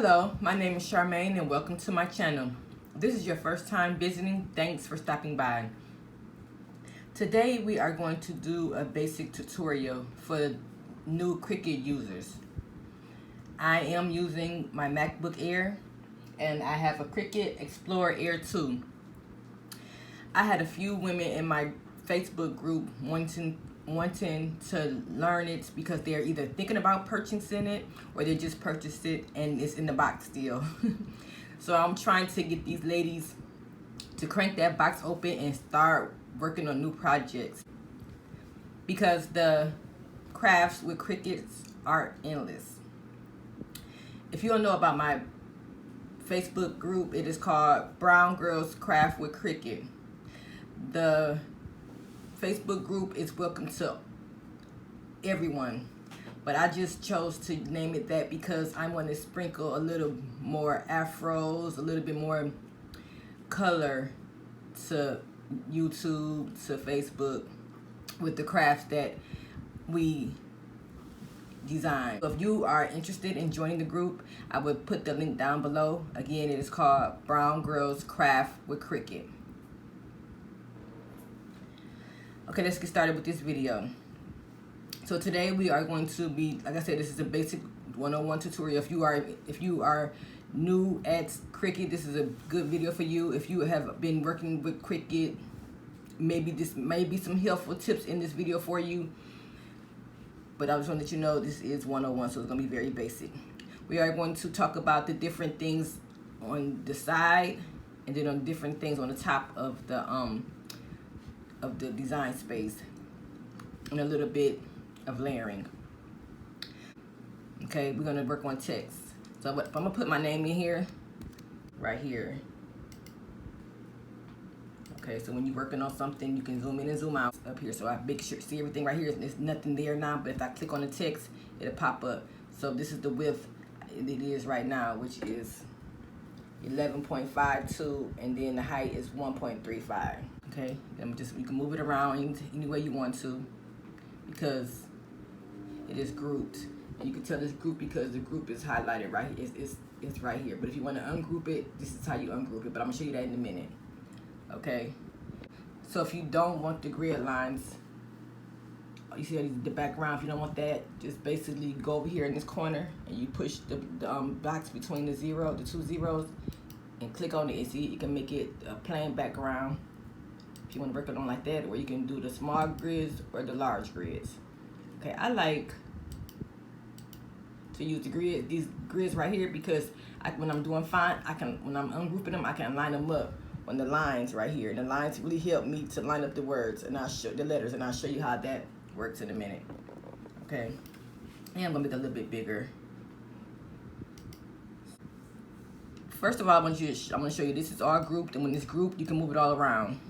Hello, my name is Charmaine and welcome to my channel. This is your first time visiting. Thanks for stopping by. Today we are going to do a basic tutorial for new Cricut users. I am using my MacBook Air and I have a Cricut Explorer Air 2. I had a few women in my Facebook group wanting to learn it because they're either thinking about purchasing it or they just purchased it and it's in the box still. So I'm trying to get these ladies to crank that box open and start working on new projects, because the crafts with Cricuts are endless. If you don't know about my Facebook group, it is called Brown Girls Craft with Cricut. The Facebook group is welcome to everyone, but I just chose to name it that because I want to sprinkle a little more afros, a little bit more color to YouTube, to Facebook with the crafts that we design. So if you are interested in joining the group, I would put the link down below. Again, it is called Brown Girls Craft with Cricut. Okay, let's get started with this video. So today we are going to be, like I said, this is a basic 101 tutorial. If you are new at Cricut, this is a good video for you. If you have been working with Cricut, maybe this may be some helpful tips in this video for you. But I just want to let you know this is 101, so it's going to be very basic. We are going to talk about the different things on the side and then on different things on the top of the design space, and a little bit of layering. Okay, we're gonna work on text. So I'm gonna put my name in here, right here. Okay, so when you're working on something, you can zoom in and zoom out up here. So I make sure see everything right here. There's nothing there now, but if I click on the text, it'll pop up. So this is the width it is right now, which is 11.52, and then the height is 1.35. Okay, you can move it around any way you want to, because it is grouped. And you can tell it's grouped because the group is highlighted right here. It's right here. But if you want to ungroup it, this is how you ungroup it. But I'm gonna show you that in a minute. Okay. So if you don't want the grid lines, you see the background. If you don't want that, just basically go over here in this corner and you push the box between the two zeros, and click on it. And see, you can make it a plain background. If you want to work it on like that, or you can do the small grids or the large grids. Okay, I like to use these grids right here, because when I'm doing font, when I'm ungrouping them, I can line them up on the lines right here. And the lines really help me to line up the words, and I'll show the letters, and I'll show you how that works in a minute. Okay, and I'm gonna make it a little bit bigger. First of all, I'm gonna show you this is all grouped, and when it's grouped, you can move it all around.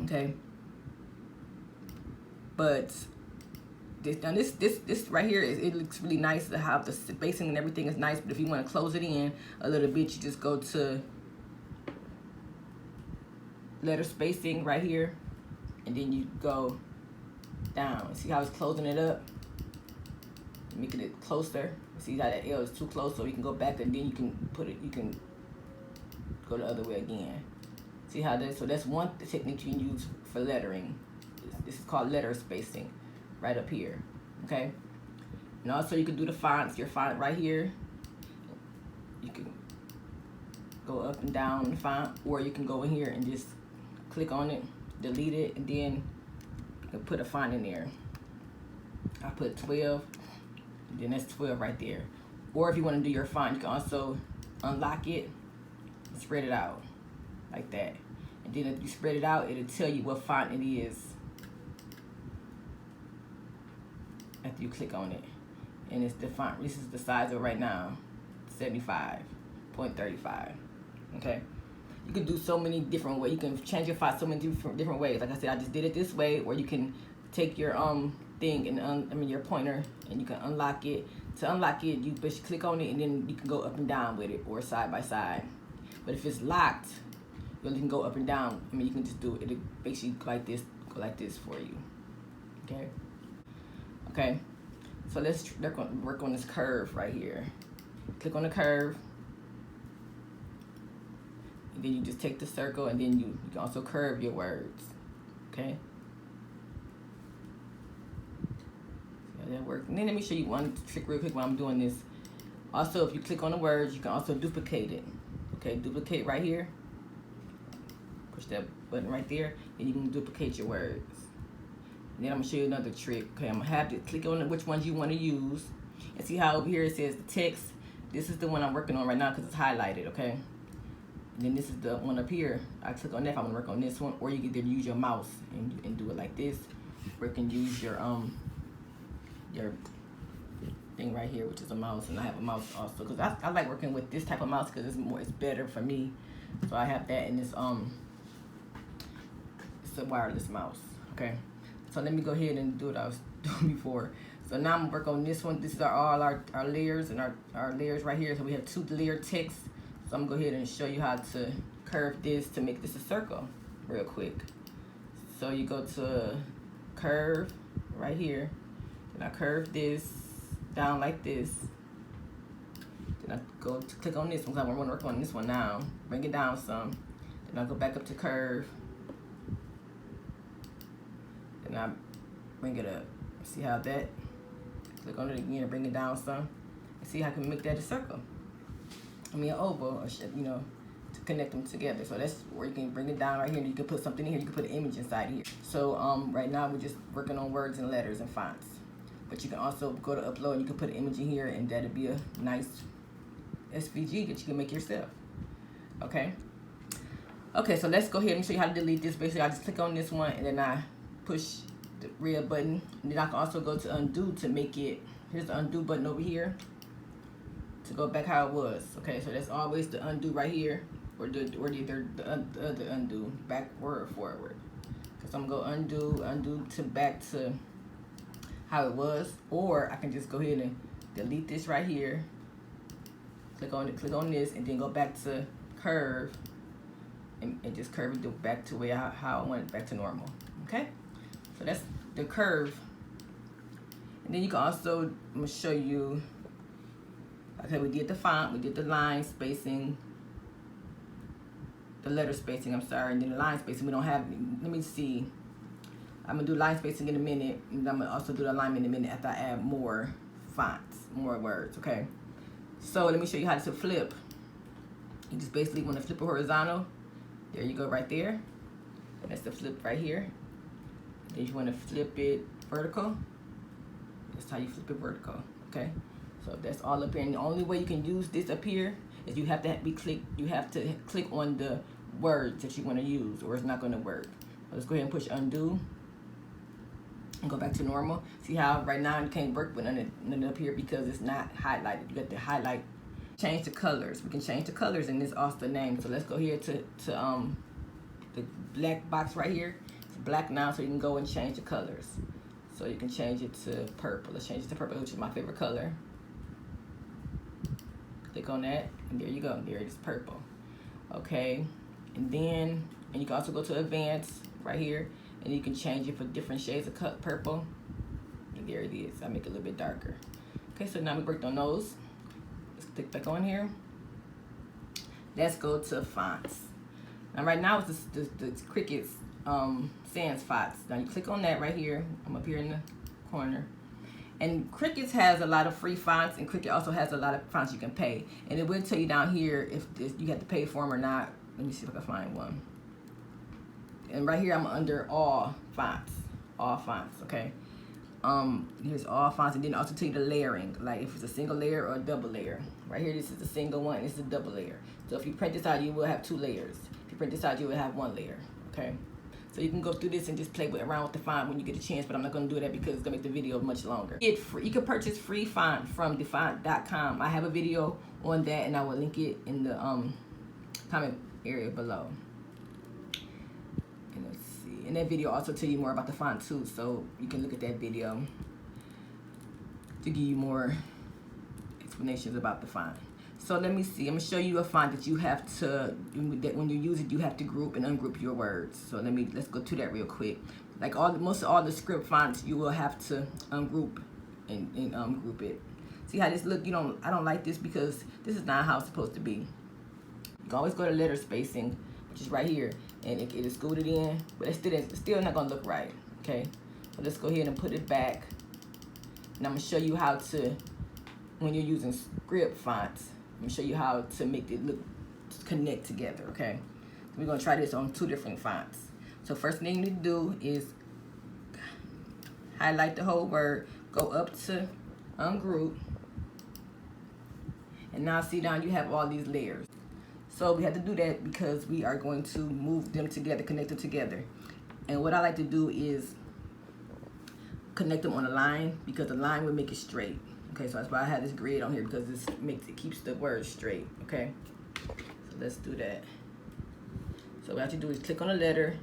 Okay, but this right here it looks really nice to have the spacing and everything is nice. But if you want to close it in a little bit, you just go to letter spacing right here, and then you go down. See how it's closing it up, making it closer. See how that L is too close, so you can go back, and then you can go the other way again. See how that? So that's one technique you can use for lettering. This is called letter spacing, right up here. Okay, and also you can do the fonts. Your font right here. You can go up and down the font, or you can go in here and just click on it, delete it, and then you can put a font in there. I put 12, and then that's 12 right there. Or if you want to do your font, you can also unlock it and spread it out like that. And then if you spread it out, it'll tell you what font it is after you click on it. And it's the font, this is the size of it right now, 75.35. Okay, you can do so many different ways. You can change your font so many different ways. Like I said, I just did it this way, or you can take your thing and your pointer, and you can unlock it. To unlock it, you basically click on it, and then you can go up and down with it, or side by side. But if it's locked, you can go up and down. I mean, you can just do it. It'll basically go like this for you. Okay. Okay. So let's work on this curve right here. click on the curve, and then you just take the circle, and then you can also curve your words. Okay. See how that works. And then let me show you one trick real quick while I'm doing this. Also, if you click on the words, you can also duplicate it. Okay, duplicate right here. Push that button right there, and you can duplicate your words. And then I'm gonna show you another trick. Okay, I'm gonna have to click on which ones you want to use, and see how over here it says the text. This is the one I'm working on right now because it's highlighted. Okay. And then this is the one up here. I click on that if I'm gonna work on this one, or you can either use your mouse and do it like this, or you can use your thing right here, which is a mouse, and I have a mouse also because I like working with this type of mouse because it's better for me. So I have that, and it's a wireless mouse. Okay, so let me go ahead and do what I was doing before. So now I'm gonna work on this one. This is all our layers and our layers right here. So we have 2 layer text. So I'm gonna go ahead and show you how to curve this to make this a circle real quick. So you go to curve right here, and I curve this down like this. Then I go to click on this one because I want to work on this one now. Bring it down some. Then I go back up to curve. Then I bring it up. See how that? Click on it again and bring it down some. And see how I can make that a circle. I mean an oval, or you know, to connect them together. So that's where you can bring it down right here. And you can put something in here. You can put an image inside here. So right now we're just working on words and letters and fonts. But you can also go to upload and you can put an image in here, and that'll be a nice SVG that you can make yourself. Okay. Okay, so let's go ahead and show you how to delete this. Basically, I just click on this one and then I push the red button. And then I can also go to undo to make it. Here's the undo button over here to go back how it was. Okay, so that's always the undo right here, or either the other undo, backward or forward. Because I'm gonna go undo to back to how it was, or I can just go ahead and delete this right here. Click on it, click on this, and then go back to curve, and just curve it back to where how I want it back to normal. Okay, so that's the curve. And then you can also, I'm gonna show you. Okay, we did the font, we did the line spacing, the letter spacing. I'm sorry, and then the line spacing. We don't have. Let me see. I'm gonna do line spacing in a minute, and I'm gonna also do the alignment in a minute after I add more fonts, more words. Okay. So let me show you how to flip. You just basically want to flip it horizontal. There you go, right there. And that's the flip right here. Then you want to flip it vertical. That's how you flip it vertical. Okay. So that's all up here. And the only way you can use this up here is you have to click on the words that you want to use, or it's not going to work. So let's go ahead and push undo and go back to normal. See how right now you can't work with none up here because it's not highlighted. You got to highlight. Change the colors. We can change the colors in this also name. So let's go here to the black box right here. It's black now, so you can go and change the colors. So you can change it to purple. Let's change it to purple, which is my favorite color. Click on that, and there you go. There it is, purple. Okay, and you can also go to advanced right here, and you can change it for different shades of purple. And there it is. I make it a little bit darker. Okay, so now we worked on those. Let's click back on here. Let's go to fonts. Now right now it's the Cricut sans fonts. Now you click on that right here. I'm up here in the corner. And Cricut has a lot of free fonts, and Cricut also has a lot of fonts you can pay. And it will tell you down here if you have to pay for them or not. Let me see if I can find one. And right here I'm under all fonts, okay? Here's all fonts, and then also tell you the layering, like if it's a single layer or a double layer. Right here, this is a single one, this is a double layer. So if you print this out, you will have 2 layers. If you print this out, you will have 1 layer, okay? So you can go through this and just play around with the font when you get a chance, but I'm not gonna do that because it's gonna make the video much longer. You can purchase free font from defont.com. I have a video on that, and I will link it in the comment area below. And let's see, and that video also tell you more about the font too, so you can look at that video to give you more explanations about the font. So let me see, I'm gonna show you a font that you have to, that when you use it, you have to group and ungroup your words. So let's go to that real quick. Like most of all the script fonts, you will have to ungroup and group it. See how this look? I don't like this because this is not how it's supposed to be. You can always go to letter spacing, which is right here, and it is scooted in, but it's still not gonna look right, okay? So let's go ahead and put it back. And I'm gonna show you how to, when you're using script fonts, I'm gonna show you how to make it look, connect together, okay? So we're gonna try this on 2 different fonts. So first thing you need to do is highlight the whole word, go up to Ungroup, and now see down you have all these layers. So we have to do that because we are going to move them together, connect them together. And what I like to do is connect them on a line because the line will make it straight. Okay, so that's why I have this grid on here, because it keeps the word straight. Okay, so let's do that. So what I have to do is click on a letter,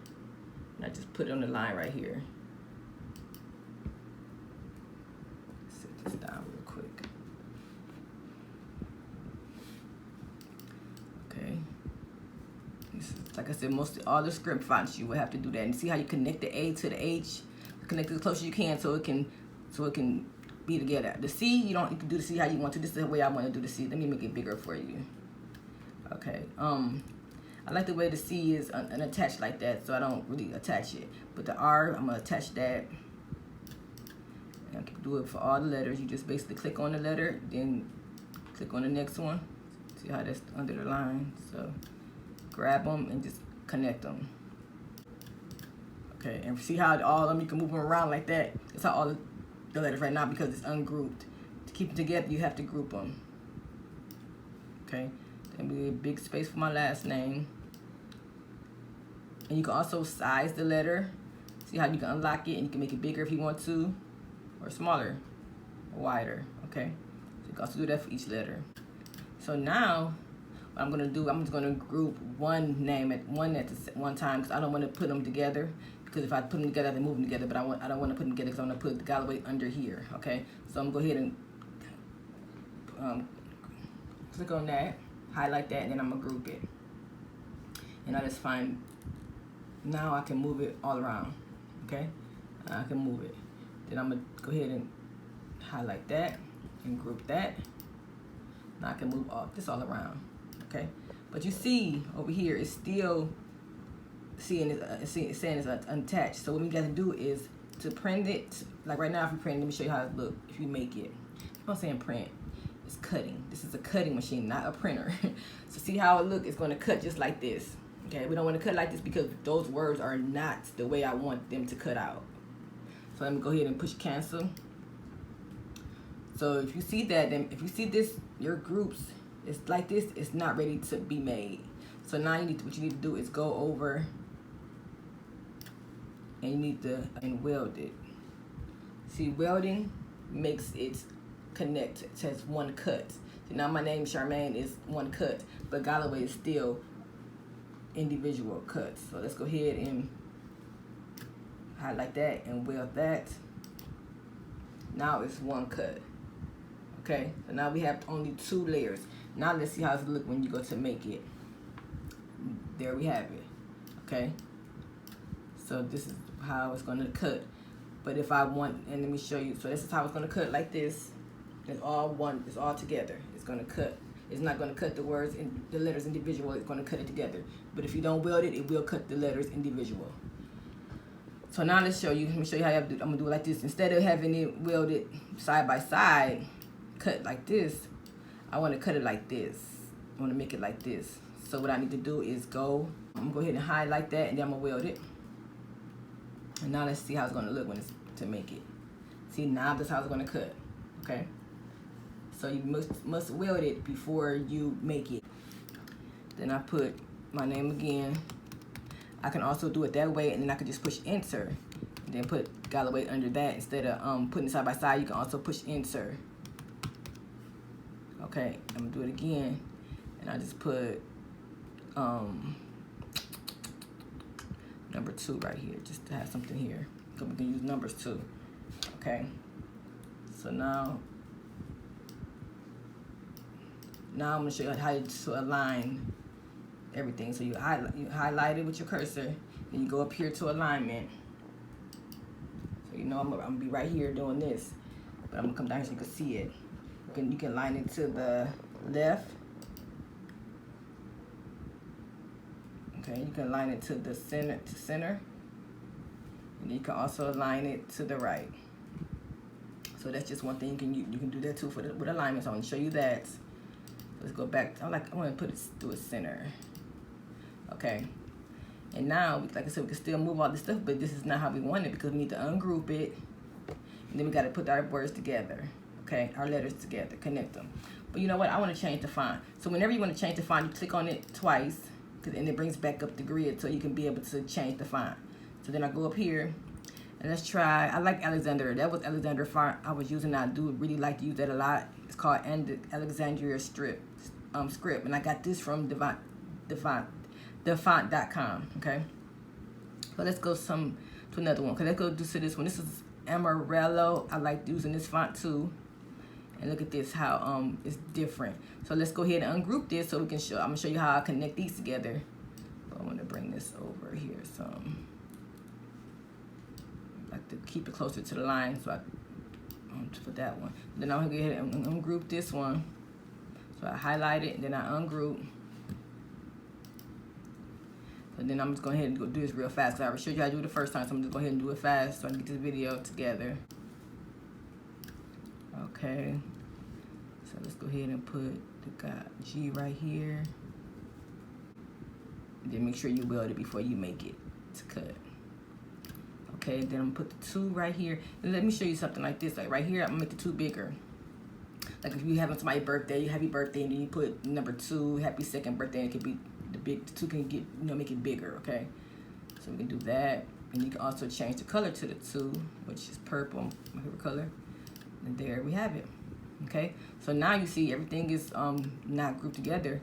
and I just put it on the line right here. Set this down real quick. Okay. This is, like I said, mostly all the script fonts you will have to do that. And see how you connect the A to the H, connect it as close as you can so it can be together. The C, you can do the C how you want to. This is the way I want to do the C. Let me make it bigger for you. Okay. I like the way the C is unattached like that, so I don't really attach it. But the R, I'm gonna attach that. And I can do it for all the letters. You just basically click on the letter, then click on the next one. See how that's under the line? So grab them and just connect them. Okay, and see how all of them, you can move them around like that. That's how all the letters right now, because it's ungrouped. To keep them together, you have to group them. Okay, then we leave a big space for my last name. And you can also size the letter. See how you can unlock it, and you can make it bigger if you want to, or smaller, or wider. Okay, so you can also do that for each letter. So now, what I'm gonna do, I'm just gonna group one name at one time, because I don't want to put them together. Because if I put them together, they move them together. But I don't want to put them together because I want to put the Galloway under here. Okay, so I'm gonna go ahead and click on that, highlight that, and then I'm gonna group it. And I just find, now I can move it all around. Okay, I can move it. Then I'm gonna go ahead and highlight that and group that. Now I can move this all around. Okay, but you see over here, it's still saying it's unattached. So what we got to do is to print it. Like right now, if you print, let me show you how it look. If you make it, I'm not saying print. It's cutting. This is a cutting machine, not a printer. So see how it look? It's going to cut just like this. Okay, we don't want to cut like this because those words are not the way I want them to cut out. So let me go ahead and push cancel. So if you see that, then if you see this, your groups, it's like this, it's not ready to be made. So now what you need to do is go over and you need to weld it. See, welding makes it connect. It says one cut. So now my name Charmaine is one cut, but Galloway is still individual cuts. So let's go ahead and highlight that and weld that. Now it's one cut. Okay, so now we have only 2 layers. Now let's see how it look when you go to make it. There we have it. Okay, so this is how it's going to cut. But if I want, and let me show you, so this is how it's going to cut, like this. It's all one, it's all together. It's going to cut. It's not going to cut the words and the letters individual. It's going to cut it together. But if you don't weld it, it will cut the letters individual. So now let's show you. Let me show you how you have to, I'm going to do it like this. Instead of having it welded side by side, cut like this, I want to cut it like this. I want to make it like this. So what I need to do is I'm going to go ahead and highlight that, and then I'm going to weld it. And now let's see how it's going to look when it's to make it. See, now that's how it's going to cut. Okay? So you must weld it before you make it. Then I put my name again. I can also do it that way, and then I can just push enter. And then put Galloway under that. Instead of putting it side by side, you can also push enter. Okay, I'm going to do it again. And I just put number 2 right here, just to have something here, because we can use numbers too. Okay, so now I'm going to show you how to align everything. So you highlight it with your cursor, then you go up here to alignment. So you know I'm going to be right here doing this, but I'm going to come down here so you can see it. You can line it to the left. Okay, you can line it to the center. And you can also align it to the right. So that's just one thing you can do that too with alignments. I want to show you that. Let's go back. I want to put it through a center. Okay. And now, like I said, we can still move all this stuff, but this is not how we want it because we need to ungroup it. And then we got to put our words together. Okay, our letters together, connect them. But you know what? I want to change the font. So whenever you want to change the font, you click on it twice, and it brings back up the grid so you can be able to change the font. So then I go up here, and let's try. I like Alexander. That was Alexander font I was using. I do really like to use that a lot. It's called Alexandria script, and I got this from thefont.com. Okay. So let's go to another one. Okay, let's go to this one. This is Amarillo. I like using this font too. And look at this, how it's different. So let's go ahead and ungroup this so we can show. I'm gonna show you how I connect these together. So I want to bring this over here some. I like to keep it closer to the line, so for that one. Then I'm gonna go ahead and ungroup this one. So I highlight it, and then I ungroup. And then I'm just going ahead and go do this real fast. I already showed you how to do it the first time, so I'm just going ahead and do it fast so I can get this video together. Okay. So let's go ahead and put the G right here. And then make sure you weld it before you make it to cut. Okay, then I'm gonna put the 2 right here. And let me show you something like this. Like right here, I'm gonna make the 2 bigger. Like if you having somebody's birthday, you happy birthday, and then you put number 2, happy second birthday, and it could be the 2 can get, make it bigger, okay? So we can do that. And you can also change the color to the 2, which is purple, my favorite color. And there we have it, okay? So now you see everything is not grouped together.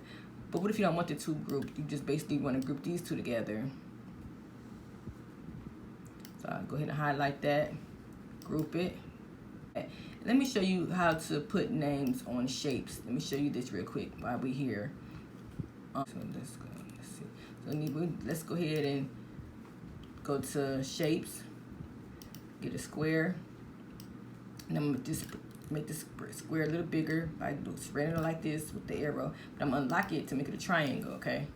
But what if you don't want the 2 grouped? You just basically want to group these 2 together. So I'll go ahead and highlight that, group it. Let me show you how to put names on shapes. Let me show you this real quick while we're here. So let's see. So let's go ahead and go to shapes, get a square, and I'm gonna just make this square a little bigger by spreading it like this with the arrow. But I'm gonna unlock it to make it a triangle, okay?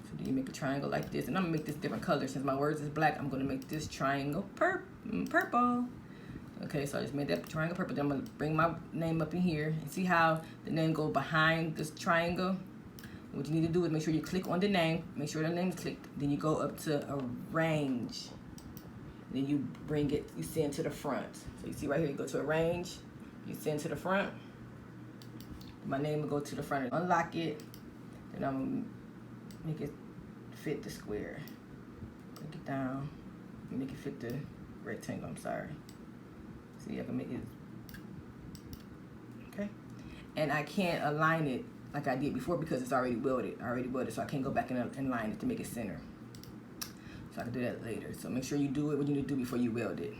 So then you make a triangle like this, and I'm gonna make this different color. Since my words is black, I'm gonna make this triangle purple. Okay, so I just made that triangle purple. Then I'm gonna bring my name up in here and see how the name go behind this triangle. What you need to do is make sure you click on the name, make sure the name is clicked. Then you go up to arrange. Then you bring it, you send to the front. So you see right here, you go to arrange, you send to the front. My name will go to the front. Unlock it. Then I'm gonna make it fit the square. Break it down. Make it fit the rectangle. I'm sorry. See, I can make it, okay? And I can't align it like I did before because it's already welded. So I can't go back and line it to make it center. So I can do that later. So make sure you do it what you need to do before you weld it.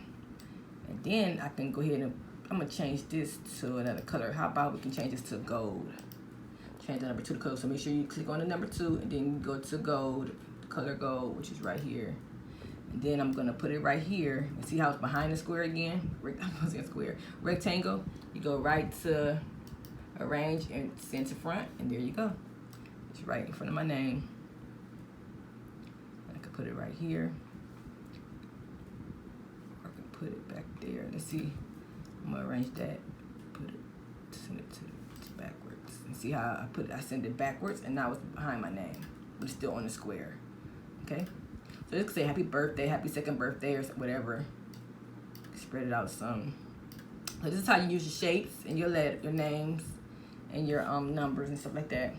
And then I can go ahead and, I'm gonna change this to another color. How about we can change this to gold? Change the number 2 to gold. So make sure you click on the number 2 and then you go to gold, color gold, which is right here. And then I'm gonna put it right here. And see how it's behind the square again? I'm saying square. Rectangle. You go right to arrange and send to front, and there you go. It's right in front of my name. I can put it right here. Or I can put it back there. Let's see. I'm gonna arrange that. Put it, send it to backwards. And see how I put it? I send it backwards, and now it's behind my name, but it's still on the square. Okay. So it could say happy birthday, happy second birthday, or whatever. Spread it out some. So this is how you use your shapes and your names and your numbers and stuff like that.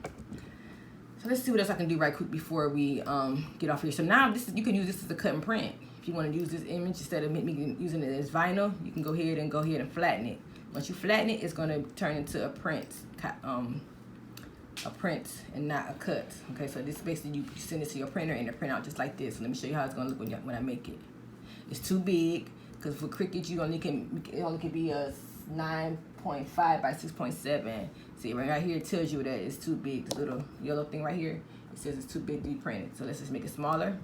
So let's see what else I can do right quick before we get off here. So now you can use this as a cut and print. If you want to use this image instead of me using it as vinyl, you can go ahead and flatten it. Once you flatten it, it's going to turn into a print and not a cut. Okay, so this basically you send it to your printer and it print out just like this. So let me show you how it's gonna look when I make it. It's too big because for Cricut it only can be a 9.5 by 6.7. See right here it tells you that it's too big. This little yellow thing right here, it says it's too big to be printed. So let's just make it smaller.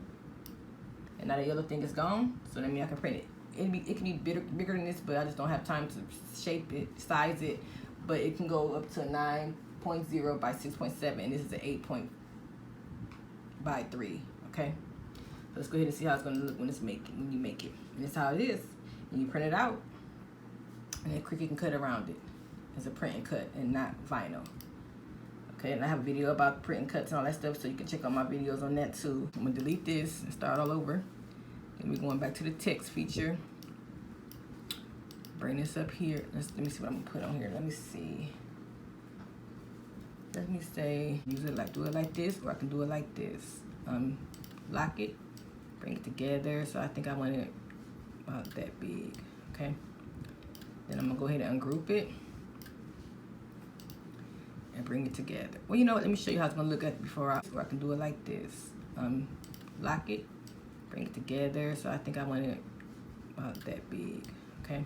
And now the yellow thing is gone. So that means I can print it it can be bigger than this, but I just don't have time to shape it, size it. But it can go up to 9.0 by 6.7, and this is an 8 point by 3. Okay, so let's go ahead and see how it's going to look when you make it. And that's how it is. And you print it out, and then Cricut can cut around it. It's a print and cut, and not vinyl. Okay, and I have a video about print and cuts and all that stuff, so you can check out my videos on that too. I'm gonna delete this and start all over. Then we're going back to the text feature. Bring this up here. Let me see what I'm gonna put on here. Let me see. Let me say, do it like this, or I can do it like this. Lock it, bring it together. So I think I want it about that big. Okay. Then I'm gonna go ahead and ungroup it and bring it together. Well, you know what? Let me show you how it's gonna look at before I can do it like this. Lock it, bring it together. So I think I want it about that big. Okay.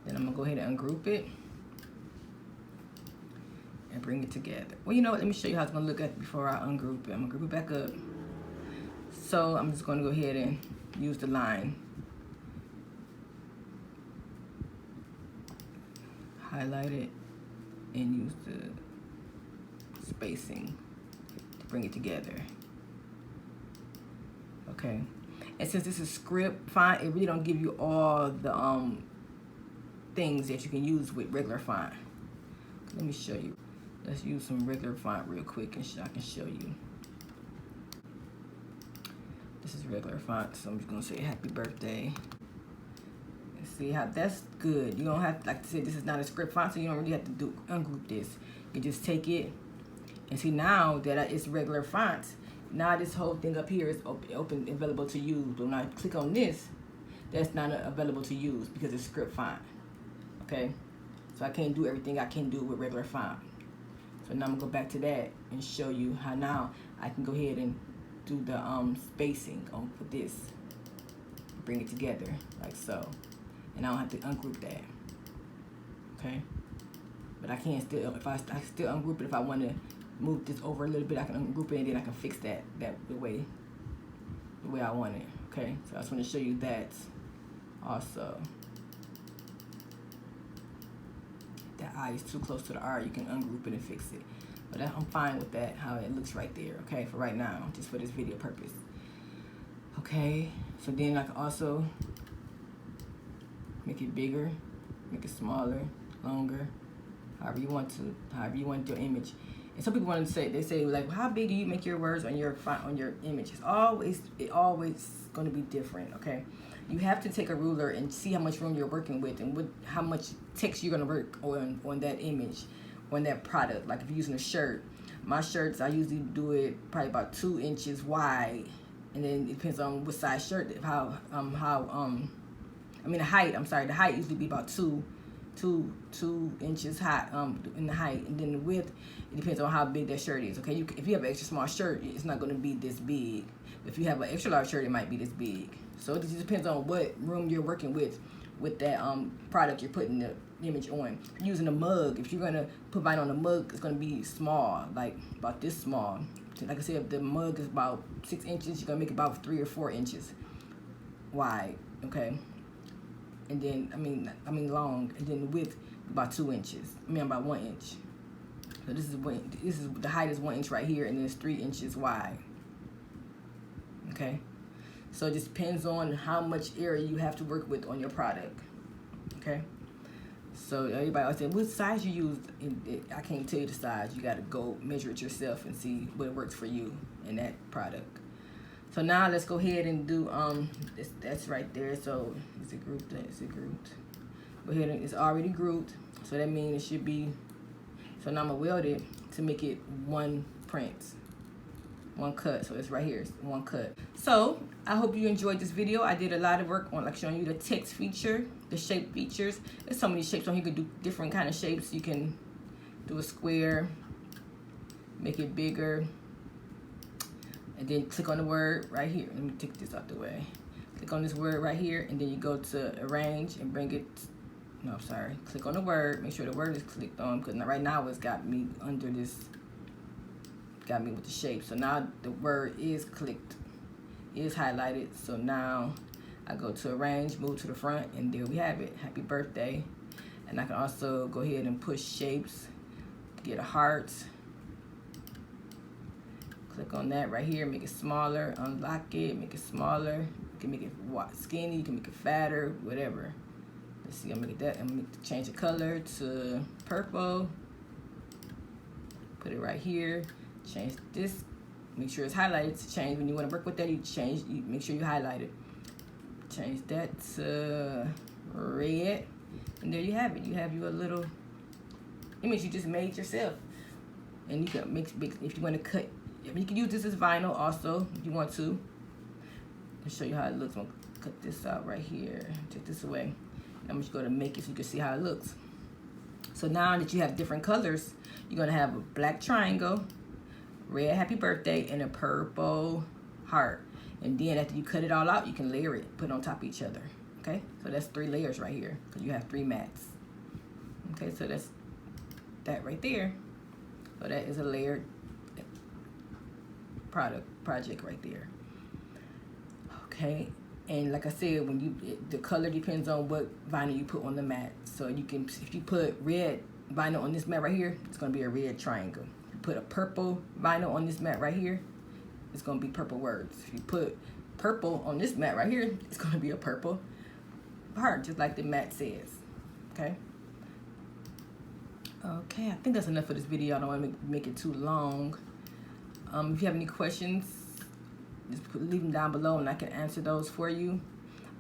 Then I'm gonna go ahead and ungroup it and bring it together. Well, you know what? Let me show you how it's gonna look at before I ungroup it. I'm gonna group it back up. So I'm just gonna go ahead and use the line. Highlight it and use the spacing to bring it together. Okay. And since this is script font, it really don't give you all the things that you can use with regular font. Let me show you. Let's use some regular font real quick, and I can show you. This is regular font, so I'm just gonna say happy birthday. See how that's good. You don't have to, like I said, this is not a script font, so you don't really have to ungroup this. You just take it and see now that it's regular font. Now this whole thing up here is open, available to use. But when I click on this, that's not available to use because it's script font. Okay, so I can't do everything I can do with regular font. So now I'm gonna go back to that and show you how now I can go ahead and do the spacing on for this. Bring it together like so. And I don't have to ungroup that, okay? But I can still, if I still ungroup it, if I want to move this over a little bit, I can ungroup it, and then I can fix that the way I want it, okay? So I just want to show you that also. If that I is too close to the R, you can ungroup it and fix it. But I'm fine with that, how it looks right there, okay? For right now, just for this video purpose. Okay, so then I can also make it bigger, make it smaller, longer, however you want your image. And some people want to say, they say like, well, how big do you make your words on your font, on your image? It always going to be different. Okay, you have to take a ruler and see how much room you're working with, and how much text you're going to work on that image, on that product. Like if you're using a shirt, my shirts, I usually do it probably about 2 inches wide, and then it depends on what size shirt, the height, I'm sorry, the height usually be about 2 inches high in the height, and then the width, it depends on how big that shirt is. Okay, if you have an extra small shirt, it's not going to be this big. If you have an extra large shirt, it might be this big. So it just depends on what room you're working with that product you're putting the image on. If you're using a mug, if you're going to put mine on a mug, it's going to be small, like about this small. Like I said, if the mug is about 6 inches, you're going to make it about 3 or 4 inches wide. Okay. And then I mean long, and then the width about 2 inches. About 1 inch. So this is the height is 1 inch right here, and then it's 3 inches wide. Okay, so it just depends on how much area you have to work with on your product. Okay, so everybody always say, what size you use? I can't tell you the size. You got to go measure it yourself and see what works for you in that product. So now let's go ahead and do that's right there. So is it grouped? Is it grouped? Go ahead and it's already grouped. So that means it should be. So now I'm gonna weld it to make it one print, one cut. So it's right here, it's one cut. So I hope you enjoyed this video. I did a lot of work on like showing you the text feature, the shape features. There's so many shapes on here. You can do different kind of shapes. You can do a square, make it bigger. And then click on the word right here. Let me take this out the way. Click on this word right here, and then you go to arrange and bring it. No, sorry. Click on the word. Make sure the word is clicked on, because right now it's got me under this. Got me with the shape. So now the word is clicked, is highlighted. So now I go to arrange, move to the front, and there we have it. Happy birthday. And I can also go ahead and push shapes, get a heart. Click on that right here, make it smaller, unlock it, make it smaller. You can make it skinny, you can make it fatter, whatever. Let's see, I'm gonna make that, I'm gonna change the color to purple. Put it right here, change this, make sure it's highlighted to change. When you wanna work with that, you make sure you highlight it. Change that to red, and there you have it. You have your little image you just made yourself. And you can make, if you wanna cut, you can use this as vinyl also, if you want to. I'll show you how it looks. I'm gonna cut this out right here, take this away. I'm just gonna make it so you can see how it looks. So now that you have different colors, you're gonna have a black triangle, red happy birthday, and a purple heart. And then after you cut it all out, you can layer it, put it on top of each other. Okay, so that's 3 layers right here, because you have 3 mats. Okay, so that's that right there. So that is a layered project right there. Okay, and like I said, the color depends on what vinyl you put on the mat. So you can, if you put red vinyl on this mat right here, it's gonna be a red triangle. If you put a purple vinyl on this mat right here, it's gonna be purple words. If you put purple on this mat right here, it's gonna be a purple heart, just like the mat says. Okay. Okay, I think that's enough for this video. I don't want to make it too long. If you have any questions, just leave them down below and I can answer those for you.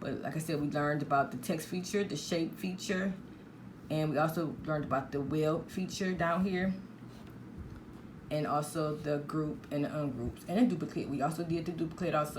But like I said, we learned about the text feature, the shape feature, and we also learned about the weld feature down here, and also the group and the ungroups, and the duplicate. We also did the duplicate also.